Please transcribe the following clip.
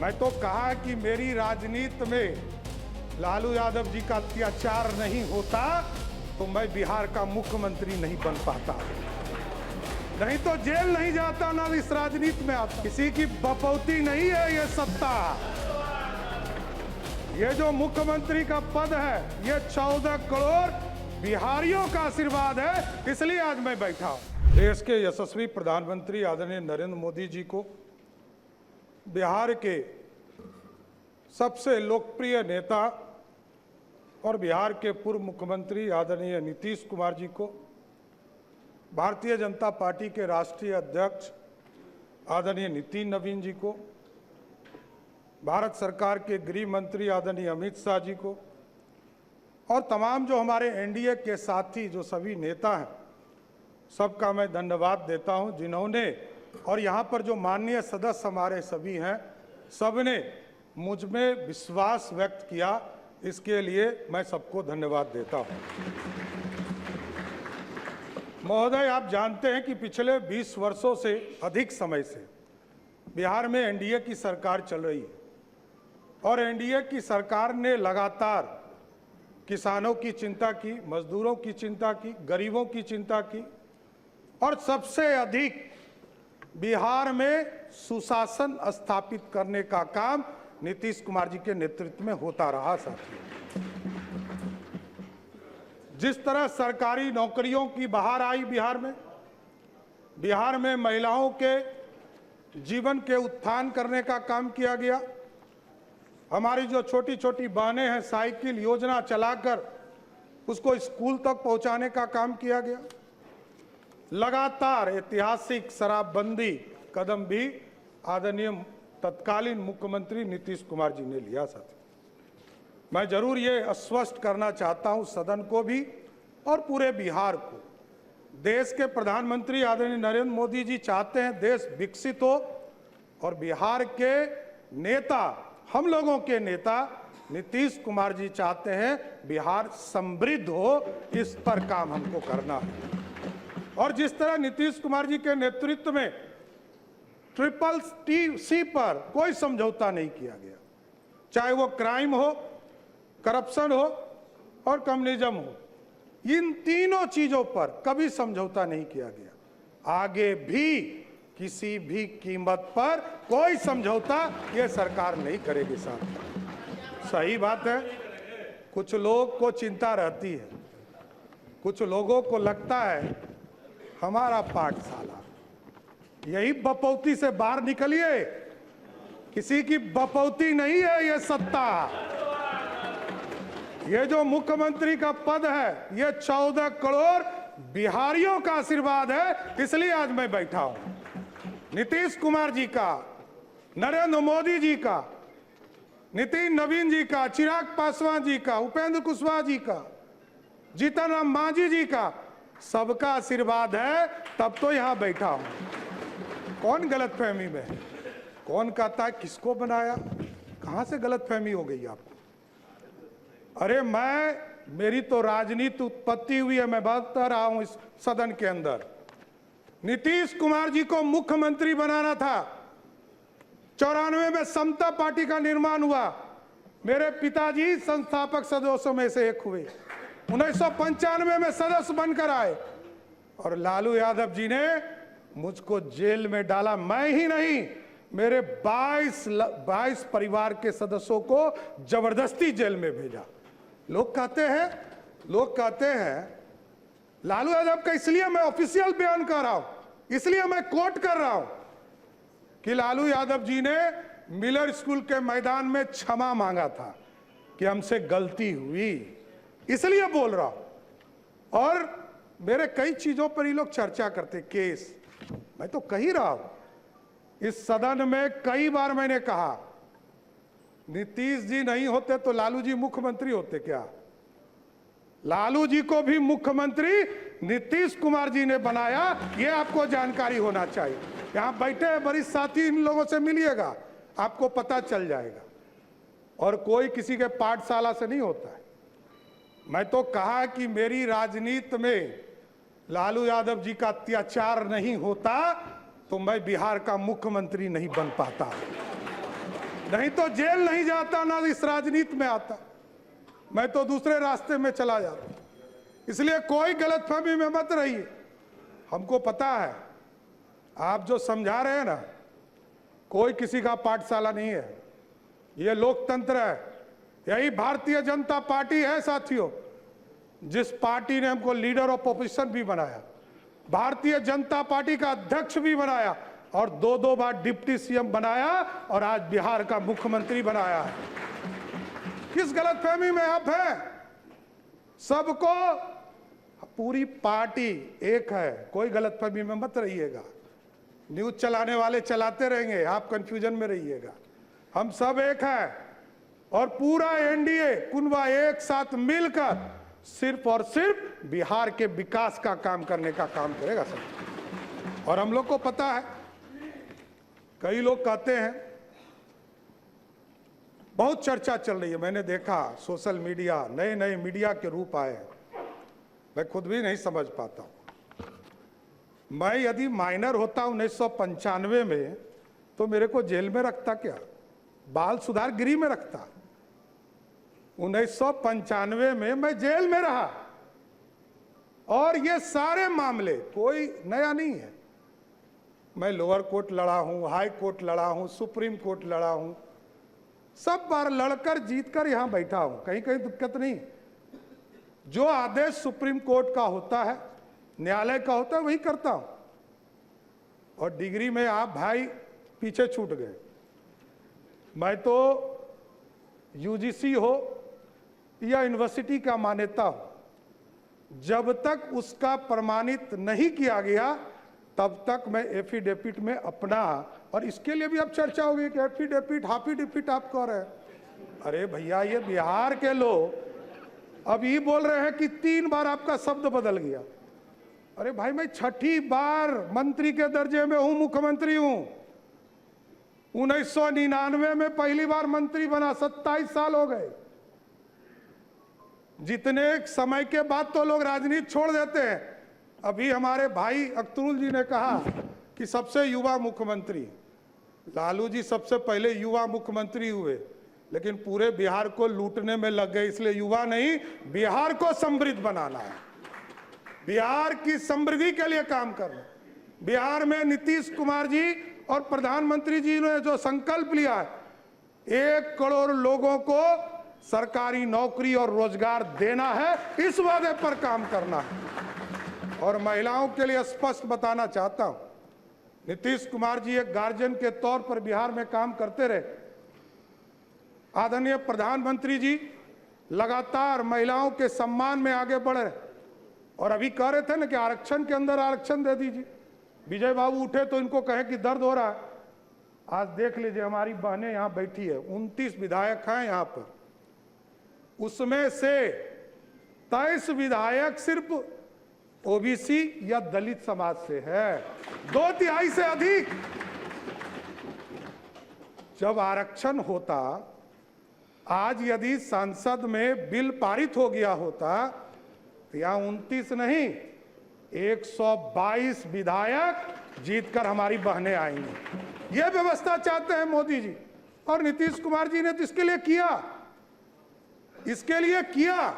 मैं तो कहा कि मेरी राजनीति में लालू यादव जी का अत्याचार नहीं होता तो मैं बिहार का मुख्यमंत्री नहीं बन पाता, नहीं तो जेल नहीं जाता, ना इस राजनीति में आता। किसी की बपौती नहीं है ये सत्ता। ये जो मुख्यमंत्री का पद है ये 14 करोड़ बिहारियों का आशीर्वाद है, इसलिए आज मैं बैठा हूं। देश के यशस्वी प्रधानमंत्री आदरणीय नरेंद्र मोदी जी को, बिहार के सबसे लोकप्रिय नेता और बिहार के पूर्व मुख्यमंत्री आदरणीय नीतीश कुमार जी को, भारतीय जनता पार्टी के राष्ट्रीय अध्यक्ष आदरणीय नितिन नवीन जी को, भारत सरकार के गृह मंत्री आदरणीय अमित शाह जी को और तमाम जो हमारे एनडीए के साथी जो सभी नेता हैं, सबका मैं धन्यवाद देता हूं, जिन्होंने और यहाँ पर जो माननीय सदस्य हमारे सभी हैं, सबने मुझ में विश्वास व्यक्त किया, इसके लिए मैं सबको धन्यवाद देता हूं। महोदय, आप जानते हैं कि पिछले 20 वर्षों से अधिक समय से बिहार में एनडीए की सरकार चल रही है और एनडीए की सरकार ने लगातार किसानों की चिंता की, मजदूरों की चिंता की, गरीबों की चिंता की और सबसे अधिक बिहार में सुशासन स्थापित करने का काम नीतीश कुमार जी के नेतृत्व में होता रहा। साथियों, जिस तरह सरकारी नौकरियों की बहार आई बिहार में महिलाओं के जीवन के उत्थान करने का काम किया गया। हमारी जो छोटी छोटी बहनें हैं, साइकिल योजना चलाकर उसको स्कूल तक पहुंचाने का काम किया गया। लगातार ऐतिहासिक शराबबंदी कदम भी आदरणीय तत्कालीन मुख्यमंत्री नीतीश कुमार जी ने लिया। साथी, मैं जरूर ये आश्वस्त करना चाहता हूं सदन को भी और पूरे बिहार को, देश के प्रधानमंत्री आदरणीय नरेंद्र मोदी जी चाहते हैं देश विकसित हो और बिहार के नेता, हम लोगों के नेता नीतीश कुमार जी चाहते हैं बिहार समृद्ध हो। इस पर काम हमको करना है और जिस तरह नीतीश कुमार जी के नेतृत्व में CCC पर कोई समझौता नहीं किया गया, चाहे वो क्राइम हो, करप्शन हो और कम्युनिज्म हो, इन तीनों चीजों पर कभी समझौता नहीं किया गया। आगे भी किसी भी कीमत पर कोई समझौता ये सरकार नहीं करेगी। साथ सही बात है, कुछ लोग को चिंता रहती है, कुछ लोगों को लगता है हमारा पाठशाला, यही बपौती से बाहर निकलिए, किसी की बपौती नहीं है ये सत्ता। ये जो मुख्यमंत्री का पद है ये 14 करोड़ बिहारियों का आशीर्वाद है, इसलिए आज मैं बैठा हूं। नीतीश कुमार जी का, नरेंद्र मोदी जी का, नितिन नवीन जी का, चिराग पासवान जी का, उपेंद्र कुशवाहा जी का, जीतन राम मांझी जी का, सबका आशीर्वाद है, तब तो यहां बैठा हूं। कौन गलतफहमी में है? कौन कहता है किसको बनाया? कहां से गलतफहमी हो गई आपको? अरे मेरी तो राजनीति उत्पत्ति हुई है, मैं बता रहा हूं इस सदन के अंदर। नीतीश कुमार जी को मुख्यमंत्री बनाना था। 94 में समता पार्टी का निर्माण हुआ, मेरे पिताजी संस्थापक सदस्यों में से एक हुए। 1995 में सदस्य बनकर आए और लालू यादव जी ने मुझको जेल में डाला। मैं ही नहीं, मेरे 22 परिवार के सदस्यों को जबरदस्ती जेल में भेजा। लोग कहते हैं लालू यादव का, इसलिए मैं ऑफिशियल बयान कर रहा हूं, इसलिए मैं कोट कर रहा हूं कि लालू यादव जी ने मिलर स्कूल के मैदान में क्षमा मांगा था कि हमसे गलती हुई, इसलिए बोल रहा हूं। और मेरे कई चीजों पर ये लोग चर्चा करते, केस, मैं तो कह ही रहा हूं इस सदन में कई बार मैंने कहा, नीतीश जी नहीं होते तो लालू जी मुख्यमंत्री होते क्या? लालू जी को भी मुख्यमंत्री नीतीश कुमार जी ने बनाया, ये आपको जानकारी होना चाहिए। यहां बैठे वरिष्ठ साथी, इन लोगों से मिलिएगा, आपको पता चल जाएगा। और कोई किसी के पाठशाला से नहीं होता है। मैं तो कहा कि मेरी राजनीति में लालू यादव जी का अत्याचार नहीं होता तो मैं बिहार का मुख्यमंत्री नहीं बन पाता। नहीं तो जेल नहीं जाता, ना इस राजनीति में आता, मैं तो दूसरे रास्ते में चला जाता। इसलिए कोई गलतफहमी में मत रहिए। हमको पता है आप जो समझा रहे हैं ना, कोई किसी का पाठशाला नहीं है, ये लोकतंत्र है। यही भारतीय जनता पार्टी है साथियों, जिस पार्टी ने हमको लीडर ऑफ ऑपोजिशन भी बनाया, भारतीय जनता पार्टी का अध्यक्ष भी बनाया और दो बार डिप्टी सीएम बनाया और आज बिहार का मुख्यमंत्री बनाया है। किस गलतफहमी में आप हैं? सबको, पूरी पार्टी एक है, कोई गलतफहमी में मत रहिएगा। न्यूज चलाने वाले चलाते रहेंगे, आप कंफ्यूजन में रहिएगा। हम सब एक हैं और पूरा एनडीए कुनबा एक साथ मिलकर सिर्फ और सिर्फ बिहार के विकास का काम करने का काम करेगा सब। और हम लोग को पता है, कई लोग कहते हैं, बहुत चर्चा चल रही है, मैंने देखा सोशल मीडिया, नए नए मीडिया के रूप आए, मैं खुद भी नहीं समझ पाता हूं। मैं यदि माइनर होता 1995 में तो मेरे को जेल में रखता क्या, बाल सुधार गृह में रखता। 1995 में मैं जेल में रहा और ये सारे मामले कोई नया नहीं है। मैं लोअर कोर्ट लड़ा हूं, हाई कोर्ट लड़ा हूं, सुप्रीम कोर्ट लड़ा हूं, सब बार लड़कर जीतकर यहां बैठा हूं, कहीं कहीं दिक्कत नहीं। जो आदेश सुप्रीम कोर्ट का होता है, न्यायालय का होता है, वही करता हूं। और डिग्री में आप भाई पीछे छूट गए। मैं तो यूजीसी हो या यूनिवर्सिटी का मान्यता हो, जब तक उसका प्रमाणित नहीं किया गया तब तक मैं एफिडेविट में अपना, और इसके लिए भी अब चर्चा होगी कि एफिडेविट हाफिडेविट आप कह रहे हैं। अरे भैया, ये बिहार के लोग अब ये बोल रहे हैं कि 3 बार आपका शब्द बदल गया। अरे भाई, मैं 6ठी बार मंत्री के दर्जे में हूं, मुख्यमंत्री हूं। 1999 में पहली बार मंत्री बना, 27 साल हो गए। जितने समय के बाद तो लोग राजनीति छोड़ देते हैं। अभी हमारे भाई अख्तरुल जी ने कहा कि सबसे युवा मुख्यमंत्री, लालू जी सबसे पहले युवा मुख्यमंत्री हुए, लेकिन पूरे बिहार को लूटने में लग गए। इसलिए युवा नहीं, बिहार को समृद्ध बनाना है, बिहार की समृद्धि के लिए काम करना। बिहार में नीतीश कुमार जी और प्रधानमंत्री जी ने जो संकल्प लिया है, 1 करोड़ लोगों को सरकारी नौकरी और रोजगार देना है, इस वादे पर काम करना है। और महिलाओं के लिए स्पष्ट बताना चाहता हूं, नीतीश कुमार जी एक गार्जियन के तौर पर बिहार में काम करते रहे। आदरणीय प्रधानमंत्री जी लगातार महिलाओं के सम्मान में आगे बढ़े और अभी कह रहे थे ना कि आरक्षण के अंदर आरक्षण दे दीजिए। विजय बाबू उठे तो इनको कहे कि दर्द हो रहा है। आज देख लीजिए, हमारी बहनें यहां बैठी है, 29 विधायक हैं यहां पर, उसमें से 23 विधायक सिर्फ ओबीसी या दलित समाज से है, 2/3 से अधिक। जब आरक्षण होता, आज यदि संसद में बिल पारित हो गया होता तो यहां 29 नहीं, 122 विधायक जीतकर हमारी बहनें आएंगी। यह व्यवस्था चाहते हैं मोदी जी और नीतीश कुमार जी ने तो इसके लिए किया, इसके लिए किया।